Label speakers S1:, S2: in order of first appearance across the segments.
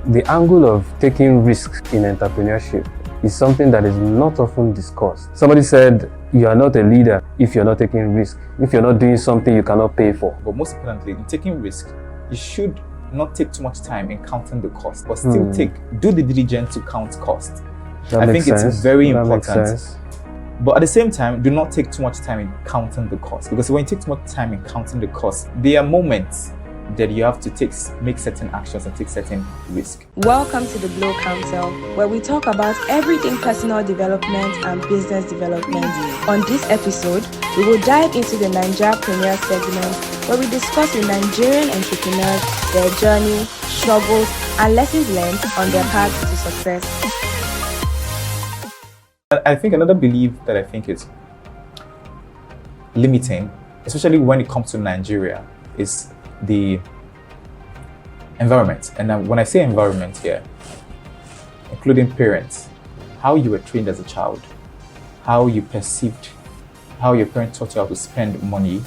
S1: the angle of taking risks in entrepreneurship is something that is not often discussed. Somebody said, you are not a leader if you're not taking risk, if you're not doing something you cannot pay for.
S2: But most importantly, in taking risk, you should not take too much time in counting the cost, but still do the diligence to count cost. I think it's very important. But at the same time, do not take too much time in counting the cost, because when you take too much time in counting the cost, there are moments that you have to make certain actions and take certain risk.
S3: Welcome to the Glow Council, where we talk about everything personal development and business development. On this episode, we will dive into the Ninjapreneur segment, where we discuss with Nigerian entrepreneurs their journey, struggles, and lessons learned on their path to success.
S2: I think another belief that I think is limiting, especially when it comes to Nigeria, is the environment. And when I say environment here, including parents, how you were trained as a child, how you perceived, how your parents taught you how to spend money,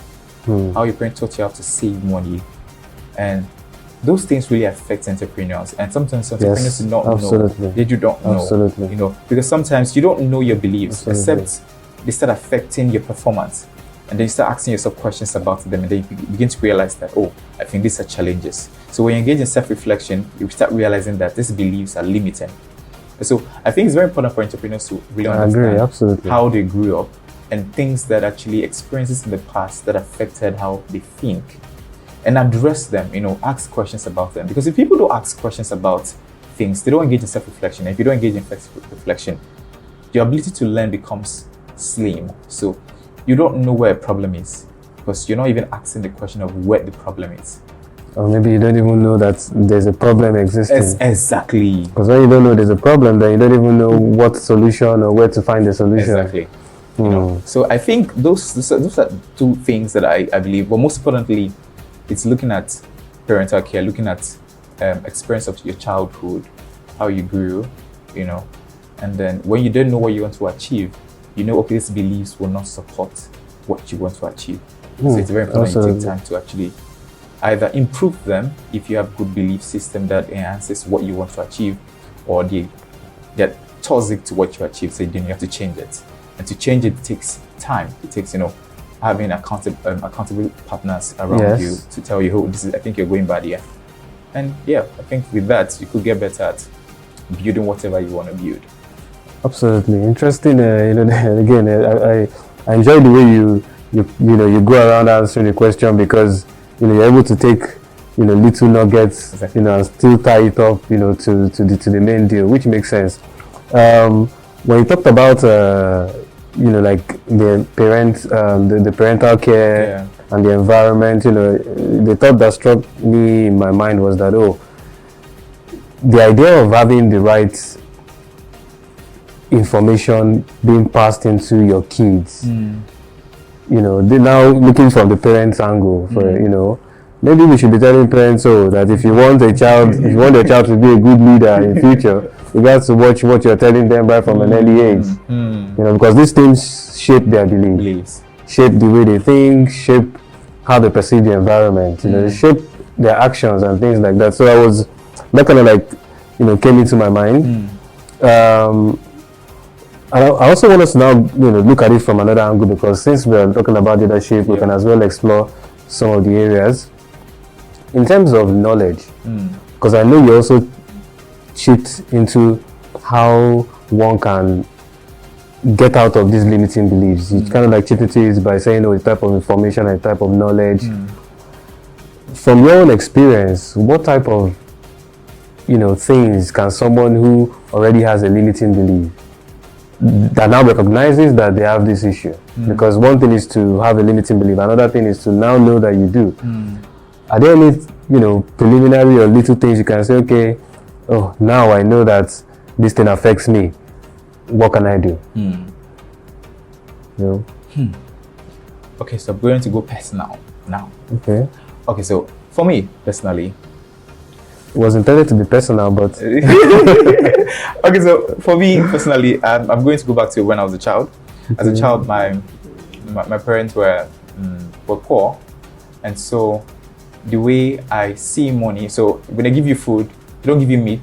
S2: how your parents taught you how to save money, and those things really affect entrepreneurs. And sometimes entrepreneurs do not know. They don't know. You know, because sometimes you don't know your beliefs, except they start affecting your performance. And then you start asking yourself questions about them, and then you begin to realize that, oh, I think these are challenges. So when you engage in self-reflection, you start realizing that these beliefs are limiting. So I think it's very important for entrepreneurs to really understand how they grew up and things that actually experiences in the past that affected how they think, and address them, you know, ask questions about them. Because if people don't ask questions about things, they don't engage in self-reflection. And if you don't engage in self-reflection, your ability to learn becomes slim. So you don't know where a problem is, because you're not even asking the question of where the problem is.
S1: Or maybe you don't even know that there's a problem existing.
S2: Exactly.
S1: Because when you don't know there's a problem, then you don't even know what solution or where to find the solution.
S2: Exactly. You know? So I think those are two things that I believe. But most importantly, it's looking at parental care, looking at experience of your childhood, how you grew, you know, and then when you don't know what you want to achieve, you know, okay, these beliefs will not support what you want to achieve. So it's very important you take time to actually either improve them if you have good belief system that enhances what you want to achieve, or that toxic to what you achieve, so then you have to change it. And to change it takes time. It takes, you know, having accountable partners around you to tell you, oh, I think you're going bad here. And yeah, I think with that, you could get better at building whatever you want to build.
S1: Absolutely interesting. You know, again, I enjoy the way you go around answering the question, because you know you're able to take little nuggets, and still tie it up, to the main deal, which makes sense. When you talked about like the parents, the parental care and the environment, the thought that struck me in my mind was that the idea of having the right information being passed into your kids. They're now looking from the parents' angle for maybe we should be telling parents that if you want your child to be a good leader in future, you got to watch what you're telling them right from an early age. Because these things shape their beliefs, shape the way they think, shape how they perceive the environment, shape their actions and things like that. So that kind of came into my mind. I also want us to now look at it from another angle, because since we are talking about leadership, we can as well explore some of the areas in terms of knowledge, because I know you also chipped into how one can get out of these limiting beliefs. You kind of chipped into it by saying a type of information, a type of knowledge. From your own experience, what type of things can someone who already has a limiting belief, that now recognizes that they have this issue? Because one thing is to have a limiting belief, another thing is to now know that you do. Are there any preliminary or little things you can say, okay, now I know that this thing affects me, what can I do?
S2: Okay, so I'm going to go personal now. Okay, so for me personally,
S1: it was intended to be personal, but
S2: okay, so for me personally, I'm going to go back to when I was a child. As a child, my parents were poor, and so the way I see money, so when they give you food, don't give you meat.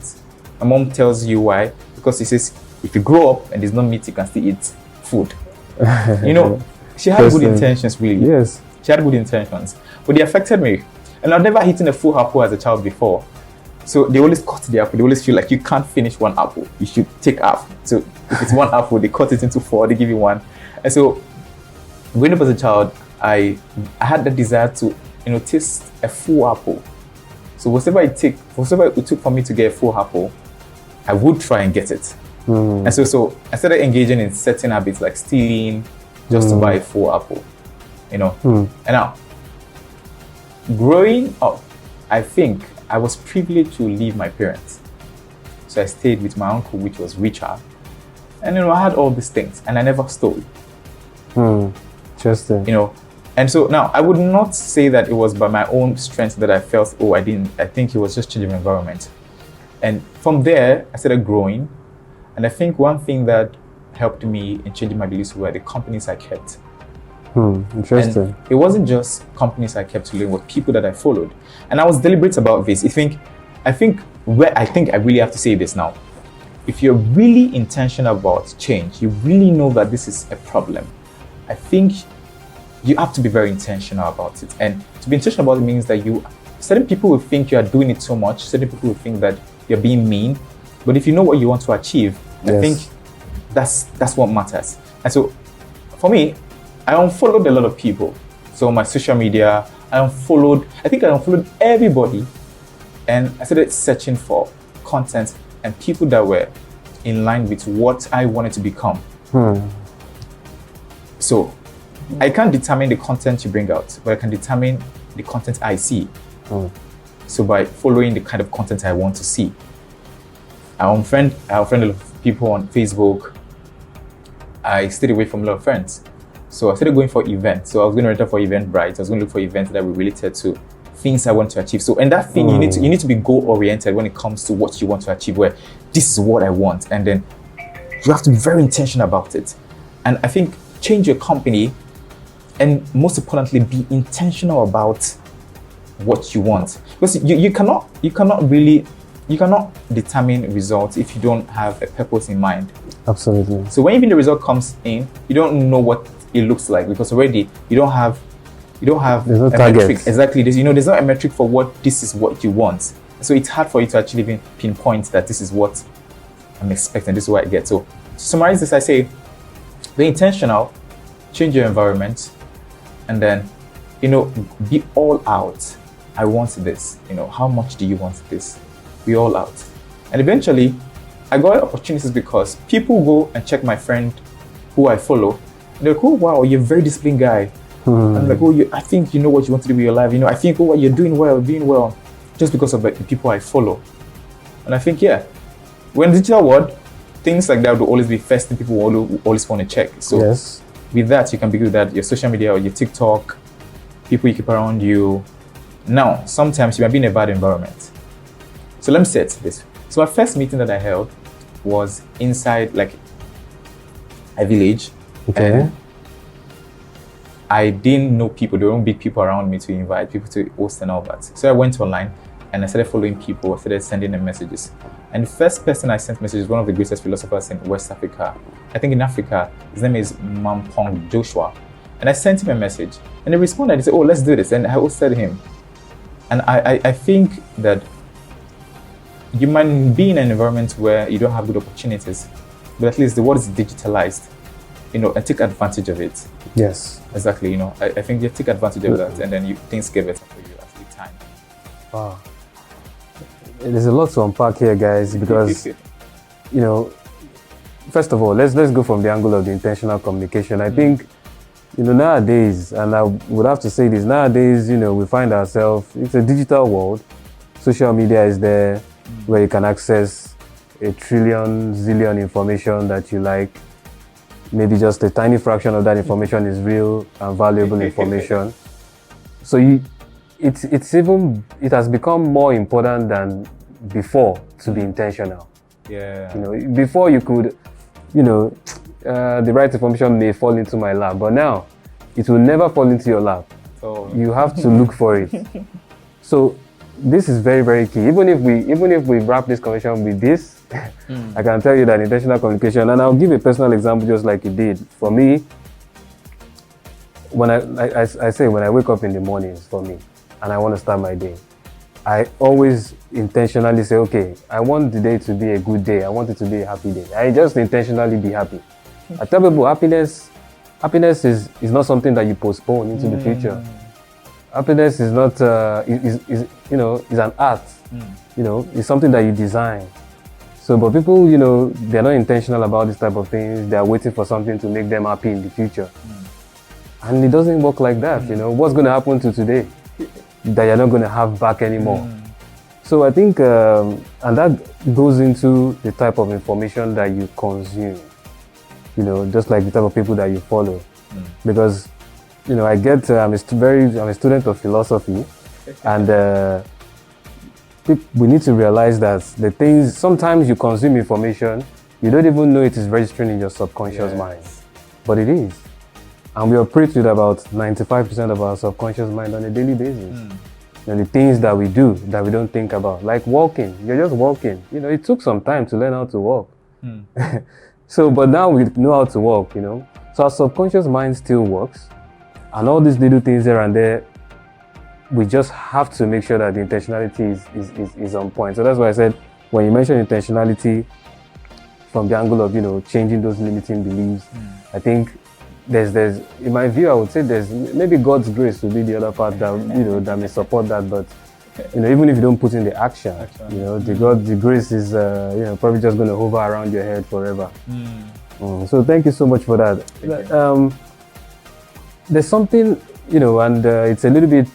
S2: My mom tells you why, because she says if you grow up and there's no meat, you can still eat food. She had good intentions, really.
S1: Yes.
S2: She had good intentions, but they affected me. And I've never eaten a full apple as a child before. So they always cut the apple. They always feel like you can't finish one apple. You should take half. So if it's one apple, they cut it into 4, they give you 1. And so growing up as a child, I had the desire to, taste a full apple. So whatever it took for me to get a full apple, I would try and get it. And so I started engaging in certain habits like stealing just to buy a full apple, And now, growing up, I think I was privileged to leave my parents. So I stayed with my uncle, which was richer. And I had all these things and I never stole.
S1: Interesting.
S2: And so now I would not say that it was by my own strength that I felt, I think it was just changing my environment. And from there, I started growing. And I think one thing that helped me in changing my beliefs were the companies I kept.
S1: Interesting.
S2: And it wasn't just companies I kept to learn, with people that I followed. And I was deliberate about this. I think I really have to say this now. If you're really intentional about change, you really know that this is a problem, I think you have to be very intentional about it. And to be intentional about it means that certain people will think you are doing it so much, certain people will think that you're being mean. But if you know what you want to achieve, I think that's what matters. And so for me, I unfollowed a lot of people. So on my social media, I unfollowed everybody. And I started searching for content and people that were in line with what I wanted to become. So I can't determine the content you bring out, but I can determine the content I see. So by following the kind of content I want to see. I unfriend a lot of people on Facebook. I stayed away from a lot of friends. So I started going for events. So I was going to enter for Eventbrite. I was going to look for events that were related to things I want to achieve. So, and that thing, you need to be goal-oriented when it comes to what you want to achieve, where this is what I want. And then you have to be very intentional about it. And I think change your company, and most importantly, be intentional about what you want. Because you cannot determine results if you don't have a purpose in mind.
S1: Absolutely.
S2: So when even the result comes in, you don't know what it looks like, because already you don't have
S1: there's no
S2: a
S1: target.
S2: metric. Exactly. There's not a metric for what this is what you want. So it's hard for you to actually even pinpoint that this is what I'm expecting, this is what I get. So to summarize this, I say be intentional, change your environment, and then be all out. I want this. How much do you want this? Be all out. And eventually I got opportunities because people go and check my friend who I follow. And they're like, oh wow, you're a very disciplined guy. I'm like, I think you know what you want to do with your life. I think you're doing well, just because of the people I follow. And I think, when digital world, things like that will always be first thing people will always want to check. So with that, you can begin with that, your social media or your TikTok, people you keep around you. Now, sometimes you might be in a bad environment. So let me say this. So my first meeting that I held was inside like a village.
S1: Okay.
S2: And I didn't know people. There weren't big people around me to invite people to host and all that. So I went online and I started following people. I started sending them messages. And the first person I sent messages, one of the greatest philosophers in West Africa. I think in Africa, his name is Mampong Joshua. And I sent him a message. And he responded. He said, let's do this. And I hosted him. And I think that you might be in an environment where you don't have good opportunities, but at least the world is digitalized, and take advantage of it.
S1: Yes.
S2: Exactly. I think you take advantage of that, and then things get better for you as the time.
S1: Wow. There's a lot to unpack here, guys, because, first of all, let's go from the angle of the intentional communication. I think, nowadays, and I would have to say this, nowadays, we find ourselves, it's a digital world. Social media is there where you can access a zillion information that you like. Maybe just a tiny fraction of that information is real and valuable information. So it has become more important than before to be intentional.
S2: Yeah.
S1: Before you could, the right information may fall into my lap, but now it will never fall into your lap.
S2: So
S1: you have to look for it. So this is very, very key. Even if we wrap this conversation with this, I can tell you that intentional communication, and I'll give a personal example just like you did. For me, when I say when I wake up in the mornings for me and I want to start my day, I always intentionally say, okay, I want the day to be a good day. I want it to be a happy day. I just intentionally be happy. I tell people happiness is not something that you postpone into the future. Happiness is not is an art. It's something that you design. So, but people, they're not intentional about this type of things. They're waiting for something to make them happy in the future. And it doesn't work like that. What's going to happen to today that you're not going to have back anymore? So I think, and that goes into the type of information that you consume, just like the type of people that you follow. Because, I get, I'm a student of philosophy, and we need to realize that sometimes you consume information, you don't even know it is registering in your subconscious mind, but it is. And we operate with about 95% of our subconscious mind on a daily basis. And the things that we do that we don't think about, like walking, you're just walking. It took some time to learn how to walk. So, but now we know how to walk, So our subconscious mind still works. And all these little things here and there, we just have to make sure that the intentionality is on point. So that's why I said, when you mention intentionality from the angle of, changing those limiting beliefs, I think there's in my view, I would say there's maybe God's grace will be the other part that that may support that, but even if you don't put in the action, the grace is probably just going to hover around your head forever. So thank you so much for that. There's something and it's a little bit,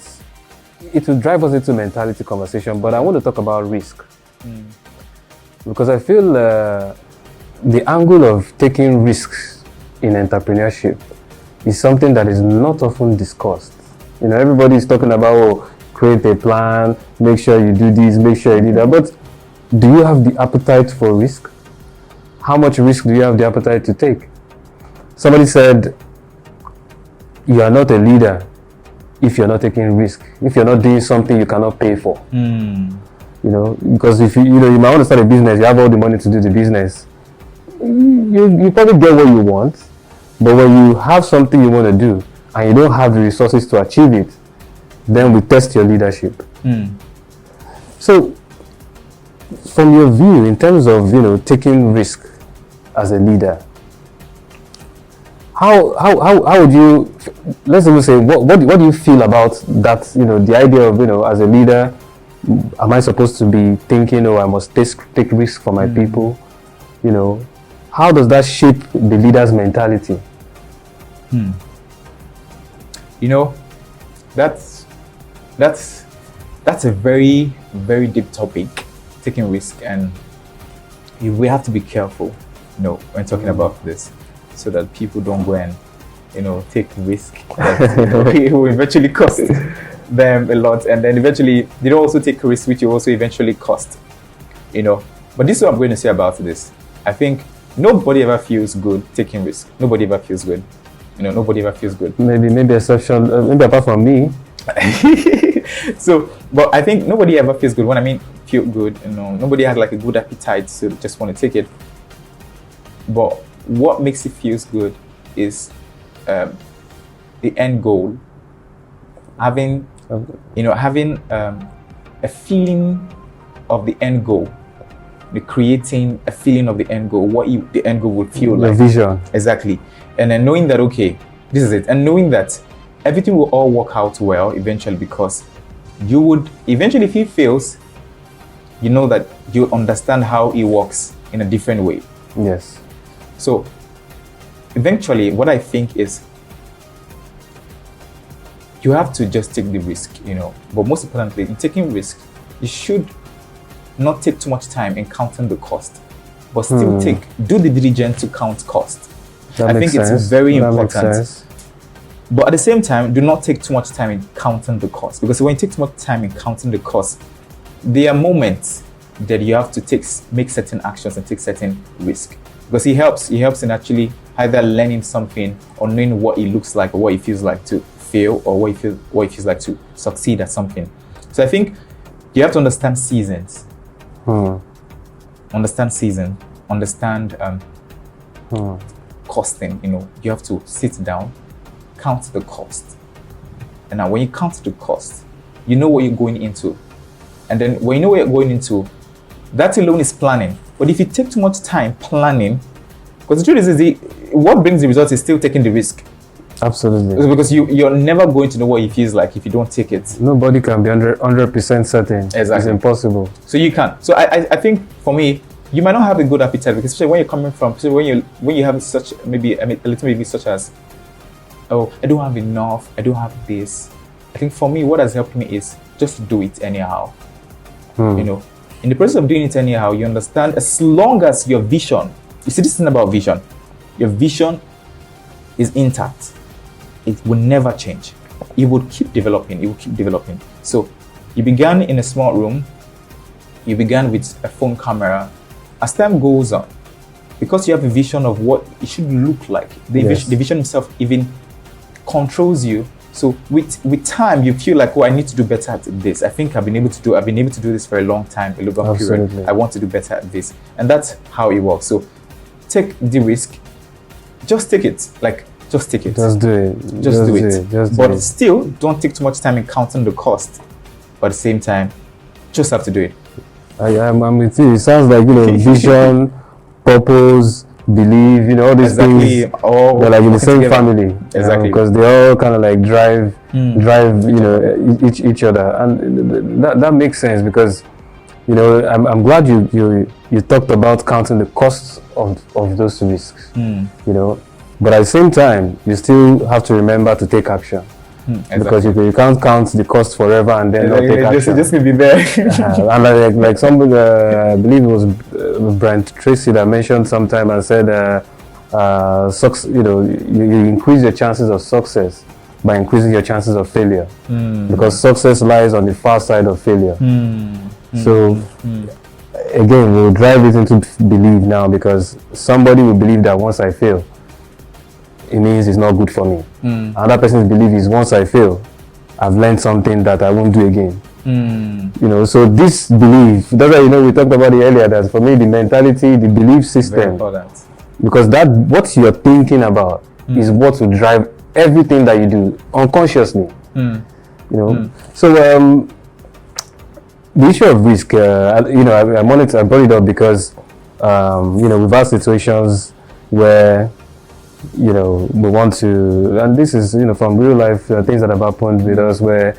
S1: it will drive us into mentality conversation, but I want to talk about risk because I feel the angle of taking risks in entrepreneurship is something that is not often discussed. Everybody is talking about create a plan, make sure you do this, make sure you do that. But do you have the appetite for risk? How much risk do you have the appetite to take? Somebody said, you are not a leader if you're not taking risk. If you're not doing something you cannot pay for. Because if you might want to start a business, you have all the money to do the business. You probably get what you want, but when you have something you want to do and you don't have the resources to achieve it, then we test your leadership. So, from your view, in terms of taking risk as a leader, how would you, let's even say, what do you feel about that? The idea of as a leader, am I supposed to be thinking, I must take risk for my people? How does that shape the leader's mentality?
S2: That's a very, very deep topic, taking risk, and we have to be careful, when talking about this, so that people don't go and, take risk that it will eventually cost them a lot, and then eventually they don't also take risk which will also eventually cost, But this is what I'm going to say about this. I think nobody ever feels good taking risk. Nobody ever feels good. Nobody ever feels good.
S1: Maybe exception, maybe apart from me.
S2: So, but I think nobody ever feels good. When I mean feel good, nobody has like a good appetite to just want to take it. But what makes it feels good is the end goal. Having a feeling of the end goal. Creating a feeling of the end goal, what the end goal would feel like.
S1: The vision.
S2: Exactly. And then knowing that, okay, this is it. And knowing that everything will all work out well eventually, because you would, eventually if it fails, you know that you understand how it works in a different way.
S1: Yes.
S2: So eventually what I think is you have to just take the risk, But most importantly, in taking risk, you should not take too much time in counting the cost, but still do the diligence to count cost. I think it's very important. But at the same time, do not take too much time in counting the cost, because when you take too much time in counting the cost, there are moments that you have to make certain actions and take certain risk, because it helps in actually either learning something or knowing what it looks like or what it feels like to fail, or what it feels like to succeed at something. So I think You have to understand seasons.
S1: Hmm.
S2: Understand season. Understand costing. You have to sit down, count the cost. And now when you count the cost, you know what you're going into. And then when you know what you're going into, that alone is planning. But if you take too much time planning, because the truth is what brings the results is still taking the risk.
S1: Absolutely.
S2: Because you're never going to know what it feels like if you don't take it.
S1: Nobody can be 100% certain.
S2: Exactly.
S1: It's impossible.
S2: So you can't. So I think for me, you might not have a good appetite, because especially when you're coming from, so when you have such maybe a little bit such as, oh, I don't have enough, I don't have this. I think for me, what has helped me is just do it anyhow. In the process of doing it anyhow, you understand, as long as your vision, you see, this thing about vision, your vision is intact. It will never change. It will keep developing. It will keep developing. So you began in a small room. You began with a phone camera. As time goes on, because you have a vision of what it should look like, the vision itself even controls you. So with time, you feel like, oh, I need to do better at this. I think I've been able to do this for a long time, a long period. I want to do better at this. And that's how it works. So take the risk. Just take it. Just take it.
S1: Just do it.
S2: Just do it. But still, don't take too much time in counting the cost. But at the same time, just have to do it.
S1: I'm with you. It sounds like, vision, purpose, believe, all these things. They're like in the same family.
S2: Exactly.
S1: Because they all kind of like drive, each other. And that makes sense, because, I'm glad you talked about counting the costs of those risks, But at the same time, you still have to remember to take action. Exactly. Because you can't count the cost forever and then not take action.
S2: Just be there.
S1: And like somebody, I believe it was Brent Tracy that mentioned sometime and said, you increase your chances of success by increasing your chances of failure. Because success lies on the far side of failure. So again, we'll drive it into belief now, because somebody will believe that once I fail, it means it's not good for me. Another person's belief is, once I fail, I've learned something that I won't do again. So this belief, that's why, we talked about it earlier, that for me, the mentality, the belief system, because what you're thinking about is what will drive everything that you do unconsciously. So the issue of risk, I brought it up because, we've had situations where, we want to, and this is, from real life things that have happened with us, where,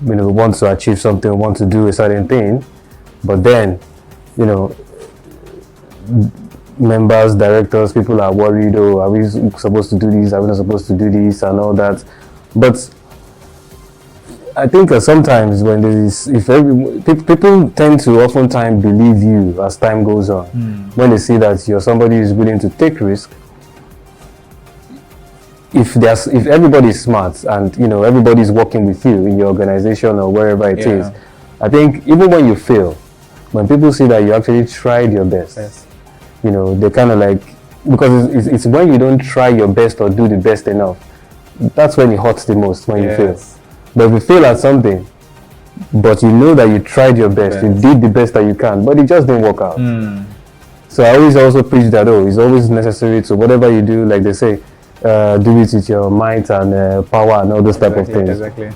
S1: we want to achieve something, we want to do a certain thing, but then, members, directors, people are worried, oh, are we supposed to do this, are we not supposed to do this, and all that. But I think sometimes when people tend to oftentimes believe you as time goes on, when they see that you're somebody who's willing to take risk. If everybody is smart and everybody is working with you in your organization or wherever it is, I think even when you fail, when people see that you actually tried your best, they kind of like, because it's when you don't try your best or do the best enough, that's when it hurts the most, when you fail. But if you fail at something, but you know that you tried your best, you did the best that you can, but it just didn't work out. So I always also preach that, it's always necessary to, whatever you do, like they say, do it with your might and power and all those type of things.
S2: Exactly.